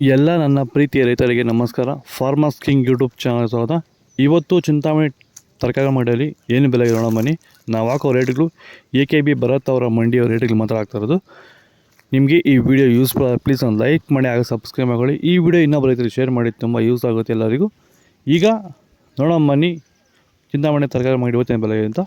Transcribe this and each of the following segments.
ಎಲ್ಲ ನನ್ನ ಪ್ರೀತಿಯ ರೈತರಿಗೆ ನಮಸ್ಕಾರ. ಫಾರ್ಮರ್ಸ್ ಕಿಂಗ್ ಯೂಟ್ಯೂಬ್ ಚಾನಲ್ ಸ್ವಾಗತ. ಇವತ್ತು ಚಿಂತಾಮಣಿ ತರಕಾರಿ ಮಂಡಿಯಲ್ಲಿ ಏನು ಬೆಲೆ ಇರೋಣ ಬನ್ನಿ. ನಾವು ಹಾಕೋ ರೇಟ್ಗಳು AKB ಭರತ್ ಅವರ ಮಂಡಿಯ ರೇಟ್ಗಳು ಮಾತ್ರ ಆಗ್ತಾ ಇರೋದು. ನಿಮಗೆ ಈ ವಿಡಿಯೋ ಯೂಸ್ಫುಲ್ ಆಗಿ ಪ್ಲೀಸ್ ಒಂದು ಲೈಕ್ ಮಾಡಿ, ಆಗ ಸಬ್ಸ್ಕ್ರೈಬ್ ಮಾಡಿ. ಈ ವಿಡಿಯೋ ಇನ್ನೊಬ್ಬ ರೈತರಿಗೆ ಶೇರ್ ಮಾಡಿ, ತುಂಬ ಯೂಸ್ ಆಗುತ್ತೆ ಎಲ್ಲರಿಗೂ. ಈಗ ನೋಡೋಣ ಬನ್ನಿ ಚಿಂತಾಮಣಿ ತರಕಾರಿ ಮಂಡಿ ಇವತ್ತೇನು ಬೆಲೆ ಅಂತ.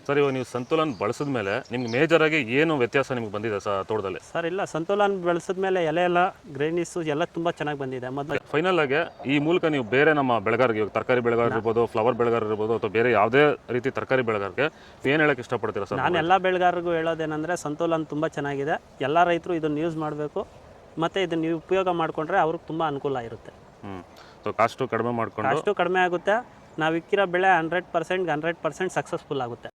ಸರ್, ಇವಾಗ ನೀವು ಸಂತುಲನ್ ಬಳಸಿದ ಮೇಲೆ ನಿಮ್ಗೆ ಮೇಜರ್ ಆಗಿ ಏನು ವ್ಯತ್ಯಾಸ ನಿಮ್ಗೆ ಬಂದಿದೆ ತೋಟದಲ್ಲಿ? ಸರ್ ಇಲ್ಲ, ಸಂತುಲನ್ ಬೆಳೆಸಿದ ಮೇಲೆ ಎಲೆ ಎಲ್ಲ ಗ್ರೈನಿಸು ಎಲ್ಲ ತುಂಬ ಚೆನ್ನಾಗಿ ಬಂದಿದೆ. ಮೊದಲು ಫೈನಲ್ ಆಗಿ ಈ ಮೂಲಕ ನೀವು ಬೇರೆ ನಮ್ಮ ಬೆಳೆಗಾರರಿಗೆ, ತರಕಾರಿ ಬೆಳೆಗಾರ ಇರ್ಬೋದು, ಫ್ಲವರ್ ಬೆಳೆಗಾರ ಇರ್ಬೋದು, ಅಥವಾ ಬೇರೆ ಯಾವುದೇ ರೀತಿ ತರಕಾರಿ ಬೆಳೆಗಾರರಿಗೆ ಏನು ಹೇಳಕ್ಕೆ ಇಷ್ಟಪಡ್ತೀರಾ ಸರ್? ನಾನು ಎಲ್ಲ ಬೆಳೆಗಾರರಿಗೂ ಹೇಳೋದೇನೆಂದರೆ ಸಂತುಲನ್ ತುಂಬ ಚೆನ್ನಾಗಿದೆ. ಎಲ್ಲ ರೈತರು ಇದನ್ನು ಯೂಸ್ ಮಾಡಬೇಕು, ಮತ್ತು ಇದನ್ನು ನೀವು ಉಪಯೋಗ ಮಾಡಿಕೊಂಡ್ರೆ ಅವ್ರಿಗೆ ತುಂಬ ಅನುಕೂಲ ಇರುತ್ತೆ. ಸೊ ಕಾಸ್ಟು ಕಡಿಮೆ ಮಾಡಿಕೊಂಡು ಅಷ್ಟು ಕಡಿಮೆ ಆಗುತ್ತೆ. ನಾವು ಇಕ್ಕಿರೋ ಬೆಳೆ 100% ಸಕ್ಸಸ್ಫುಲ್ ಆಗುತ್ತೆ.